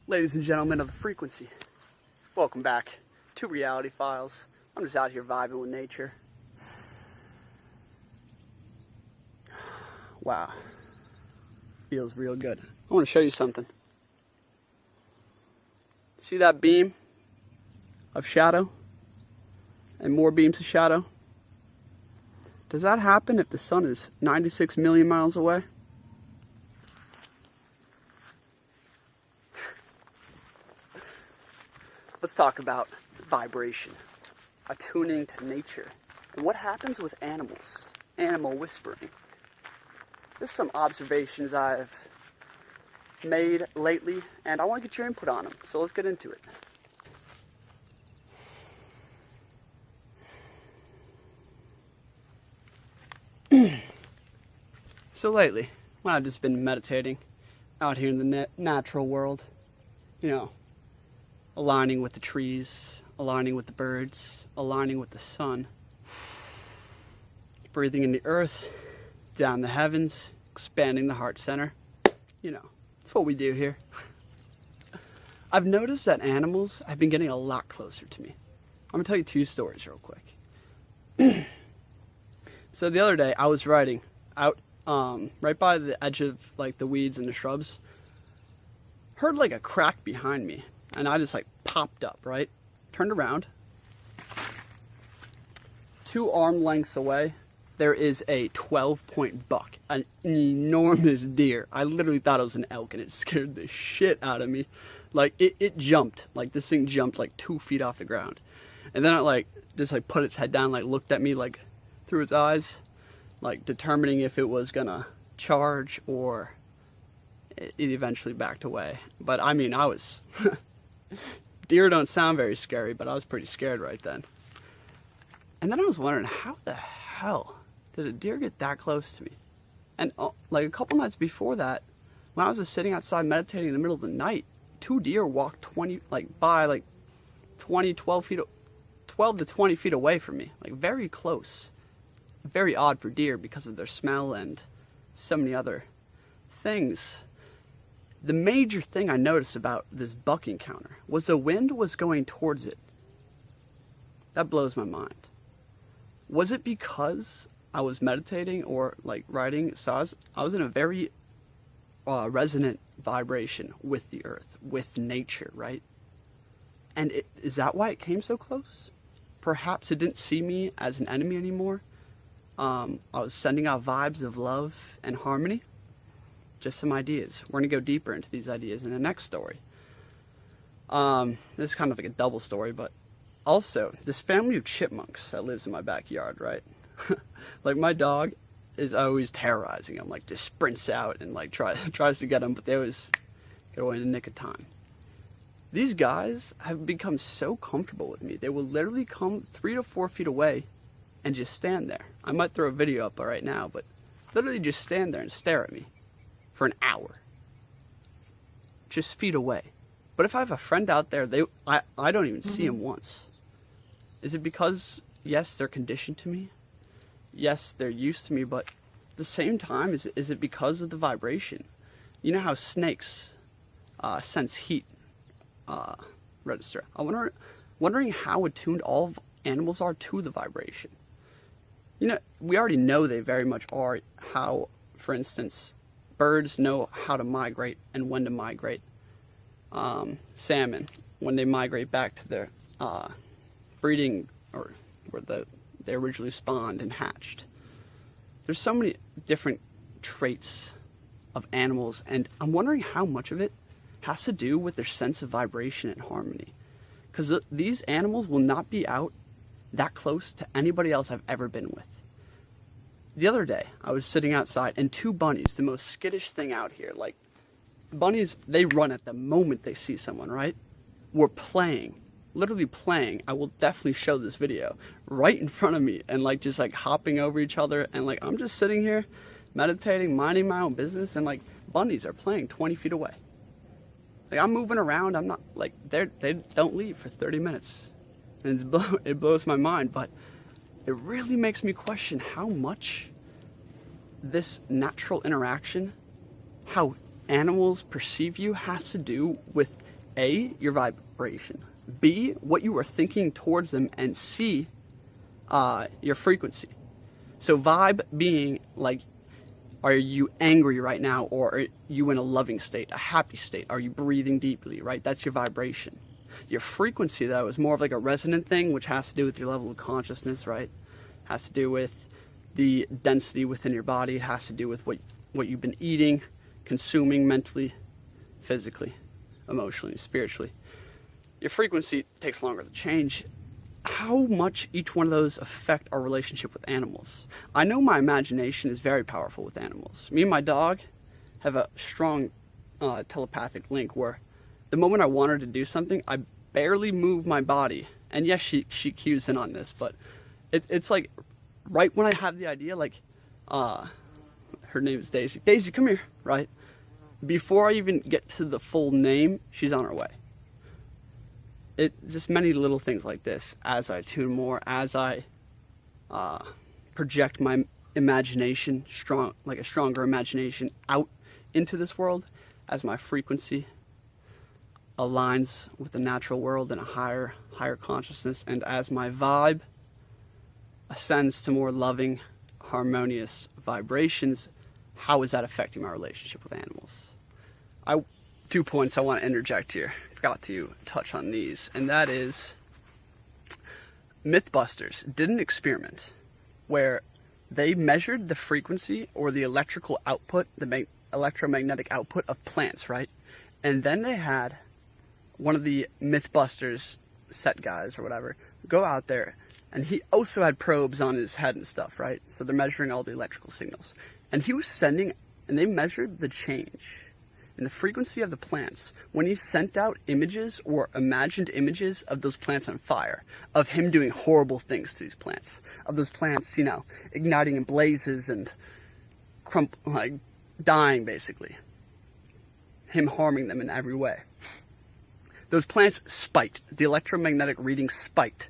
Ladies and gentlemen of the frequency, welcome back to Reality Files. I'm just out here vibing with nature. Wow, feels real good. I want to show you something. See that beam of shadow and more beams of shadow? Does that happen if the sun is 96 million miles away? Let's talk about vibration, attuning to nature, and what happens with animals, animal whispering. There's some observations I've made lately, and I want to get your input on them, so let's get into it. So lately, when I've just been meditating out here in the natural world, you know, aligning with the trees, aligning with the birds, aligning with the sun, breathing in the earth, down the heavens, expanding the heart center. You know, that's what we do here. I've noticed that animals have been getting a lot closer to me. I'm gonna tell you two stories real quick. So the other day I was riding out right by the edge of like the weeds and the shrubs, heard like a crack behind me, and I just like popped up, right? Turned around. 2 arm lengths away, there is a 12-point buck, an enormous deer. I literally thought it was an elk, and it scared the shit out of me. Like it jumped, like this thing jumped like 2 feet off the ground, and then it just put its head down, like looked at me like through its eyes, like determining if it was gonna charge, or it eventually backed away. But I mean, I was deer don't sound very scary, but I was pretty scared right then. And then I was wondering, how the hell did a deer get that close to me? And like a couple nights before that, when I was just sitting outside meditating in the middle of the night, 2 deer walked 12 to 20 feet away from me, like very close. Very odd for deer because of their smell and so many other things. The major thing I noticed about this buck encounter was the wind was going towards it. That blows my mind. Was it because I was meditating or like riding? So I was in a very resonant vibration with the earth, with nature, right? And is that why it came so close? Perhaps it didn't see me as an enemy anymore. I was sending out vibes of love and harmony. Just some ideas. We're going to go deeper into these ideas in the next story. This is kind of like a double story, but also this family of chipmunks that lives in my backyard, right? Like my dog is always terrorizing them, like just sprints out and like tries to get them, but they always get away in the nick of time. These guys have become so comfortable with me. They will literally come 3 to 4 feet away and just stand there. I might throw a video up right now, but literally just stand there and stare at me for an hour, just feet away. But if I have a friend out there, I don't even see him once. Is it because, yes, they're conditioned to me? Yes, they're used to me, but at the same time, is it because of the vibration? You know how snakes sense heat register? I'm wondering how attuned all animals are to the vibration. You know, we already know they very much are. How, for instance, birds know how to migrate and when to migrate. Salmon, when they migrate back to their breeding, or where they originally spawned and hatched. There's so many different traits of animals, and I'm wondering how much of it has to do with their sense of vibration and harmony. Because these animals will not be out that close to anybody else I've ever been with. The other day, I was sitting outside, and 2 bunnies, the most skittish thing out here, like, bunnies, they run at the moment they see someone, right? Were playing, literally playing. I will definitely show this video right in front of me, and like just like hopping over each other, and like I'm just sitting here meditating, minding my own business, and like bunnies are playing 20 feet away. Like I'm moving around, I'm not like they don't leave for 30 minutes, and it blows my mind. But it really makes me question how much this natural interaction, how animals perceive you, has to do with A, your vibration, B, what you are thinking towards them, and C, your frequency. So vibe being like, are you angry right now, or are you in a loving state, a happy state? Are you breathing deeply, right? That's your vibration. Your frequency, though, is more of like a resonant thing, which has to do with your level of consciousness, right? Has to do with the density within your body. It has to do with what you've been eating, consuming mentally, physically, emotionally, spiritually. Your frequency takes longer to change. How much each one of those affect our relationship with animals? I know my imagination is very powerful with animals. Me and my dog have a strong telepathic link where the moment I want her to do something, I barely move my body. And yes, she cues in on this, but it's like right when I have the idea, like, her name is Daisy. Daisy, come here, right? Before I even get to the full name, she's on her way. It just many little things like this. As I tune more, as I project my imagination, like a stronger imagination, out into this world, as my frequency aligns with the natural world and a higher consciousness, and as my vibe ascends to more loving, harmonious vibrations, how is that affecting my relationship with animals? 2 points I want to interject here. Forgot to touch on these, and that is Mythbusters did an experiment where they measured the frequency or the electrical output, the electromagnetic output of plants, right? And then they had one of the Mythbusters set guys or whatever go out there, and he also had probes on his head and stuff, right? So they're measuring all the electrical signals, and he was sending, and they measured the change in the frequency of the plants when he sent out images or imagined images of those plants on fire, of him doing horrible things to these plants, of those plants, you know, igniting in blazes and like dying, basically, him harming them in every way. Those plants spiked. The electromagnetic reading spiked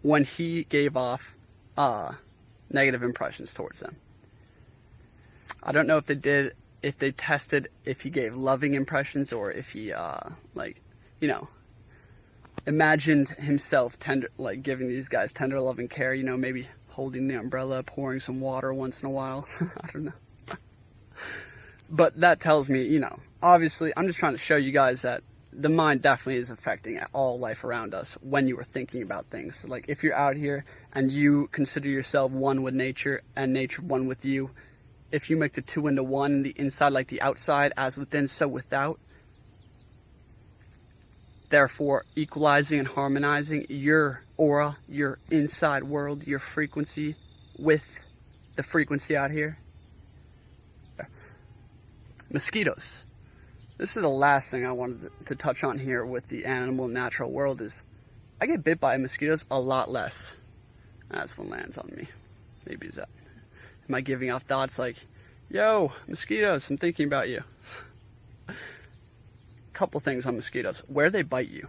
when he gave off negative impressions towards them. I don't know if they tested if he gave loving impressions, or if he imagined himself tender, like giving these guys tender loving care, maybe holding the umbrella, pouring some water once in a while. I don't know. But that tells me, obviously I'm just trying to show you guys that the mind definitely is affecting all life around us when you are thinking about things. Like if you're out here and you consider yourself one with nature and nature one with you, if you make the two into one, the inside like the outside, as within, so without, therefore equalizing and harmonizing your aura, your inside world, your frequency with the frequency out here. Mosquitoes. This is the last thing I wanted to touch on here with the animal natural world is I get bit by mosquitoes a lot less. That's what lands on me. Maybe is that. Am I giving off thoughts like, yo, mosquitoes, I'm thinking about you. Couple things on mosquitoes. Where they bite you.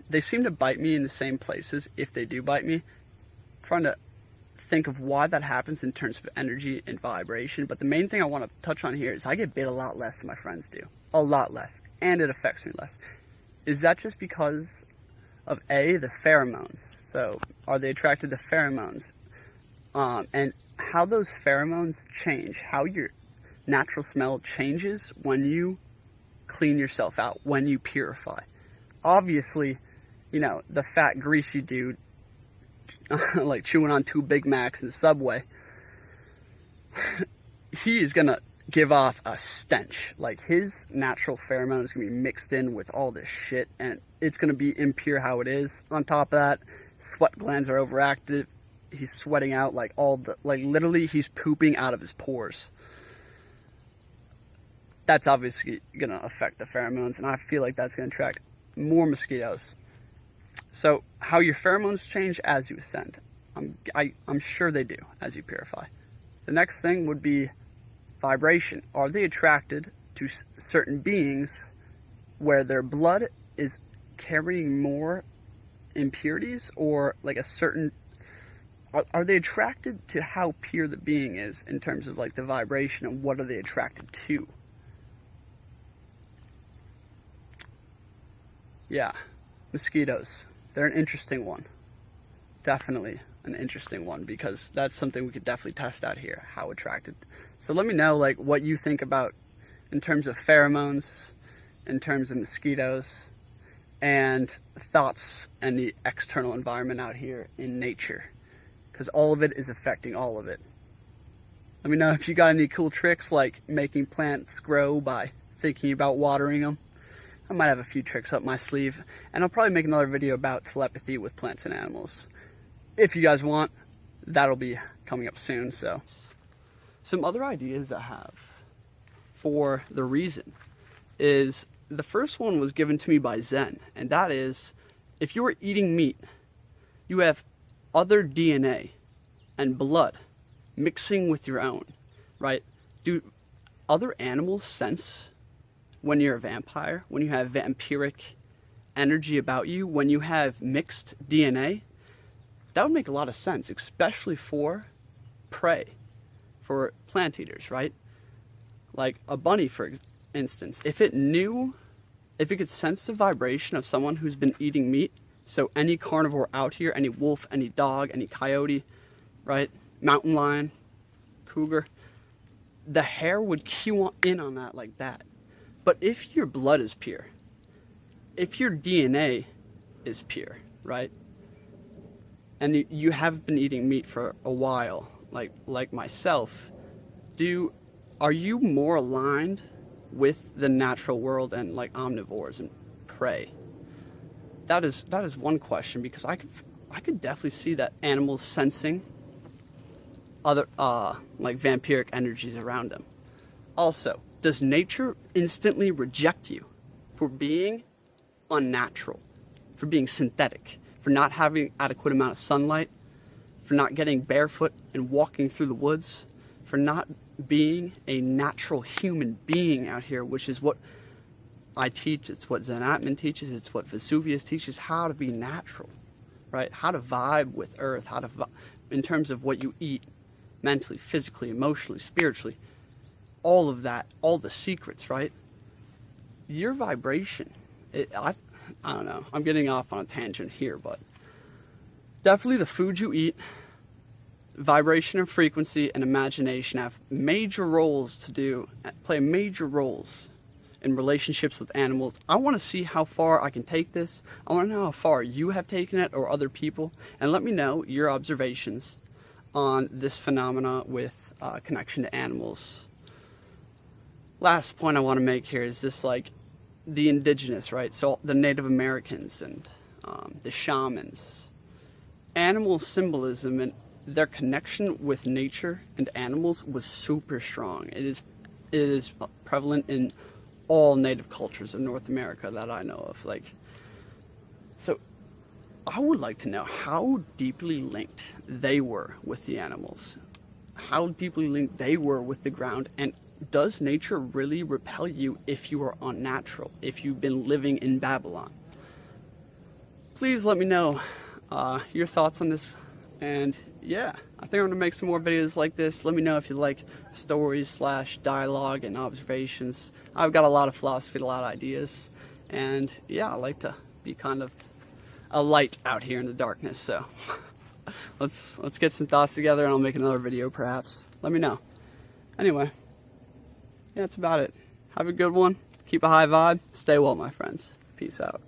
They seem to bite me in the same places if they do bite me. I'm trying to think of why that happens in terms of energy and vibration, but the main thing I want to touch on here is I get bit a lot less than my friends do. A lot less. And it affects me less. Is that just because of the pheromones? So, are they attracted to pheromones? And how those pheromones change, how your natural smell changes when you clean yourself out, when you purify. Obviously, the fat, greasy dude, like chewing on 2 Big Macs in the Subway, he is going to give off a stench. Like his natural pheromone is going to be mixed in with all this shit, and it's going to be impure how it is. On top of that, sweat glands are overactive. He's sweating out literally he's pooping out of his pores. That's obviously going to affect the pheromones, and I feel like that's going to attract more mosquitoes. So how your pheromones change as you ascend. I'm sure they do as you purify. The next thing would be vibration. Are they attracted to certain beings where their blood is carrying more impurities, or like a certain... Are they attracted to how pure the being is in terms of like the vibration, and what are they attracted to? Yeah, mosquitoes. They're an interesting one. Definitely an interesting one, because that's something we could definitely test out here, how attracted. So let me know like what you think about in terms of pheromones, in terms of mosquitoes, and thoughts and the external environment out here in nature, because all of it is affecting all of it. Let me know if you got any cool tricks like making plants grow by thinking about watering them. I might have a few tricks up my sleeve, and I'll probably make another video about telepathy with plants and animals. If you guys want, that'll be coming up soon. So some other ideas I have for the reason is, the first one was given to me by Zen, and that is, if you are eating meat, you have other DNA and blood mixing with your own, right? Do other animals sense when you're a vampire, when you have vampiric energy about you, when you have mixed DNA? That would make a lot of sense, especially for prey, for plant eaters, right? Like a bunny, for instance, if it could sense the vibration of someone who's been eating meat, so any carnivore out here, any wolf, any dog, any coyote, right? Mountain lion, cougar, the hair would cue in on that like that. But if your blood is pure, if your DNA is pure, right? And you have been eating meat for a while, like myself, are you more aligned with the natural world and like omnivores and prey? That is one question, because I could definitely see that animals sensing other like vampiric energies around them. Also, does nature instantly reject you for being unnatural, for being synthetic, for not having adequate amount of sunlight, for not getting barefoot and walking through the woods, for not being a natural human being out here, which is what I teach, it's what Zen Atman teaches, it's what Vesuvius teaches, how to be natural, right? How to vibe with earth, in terms of what you eat, mentally, physically, emotionally, spiritually, all of that, all the secrets, right? Your vibration, I don't know, I'm getting off on a tangent here, but definitely the food you eat, vibration and frequency and imagination have major roles play major roles in relationships with animals. I want to see how far I can take this. I want to know how far you have taken it, or other people, and let me know your observations on this phenomena with connection to animals. Last point I want to make here is this, like the indigenous, right? So the Native Americans and the shamans, animal symbolism and their connection with nature and animals was super strong. It is prevalent in all native cultures of North America that I know of. So I would like to know how deeply linked they were with the animals, how deeply linked they were with the ground, and does nature really repel you if you are unnatural, if you've been living in Babylon? Please let me know your thoughts on this. And yeah, I think I'm going to make some more videos like this. Let me know if you like stories / dialogue and observations. I've got a lot of philosophy, a lot of ideas. And yeah, I like to be kind of a light out here in the darkness. So let's get some thoughts together, and I'll make another video perhaps. Let me know. Anyway, yeah, that's about it. Have a good one. Keep a high vibe. Stay well, my friends. Peace out.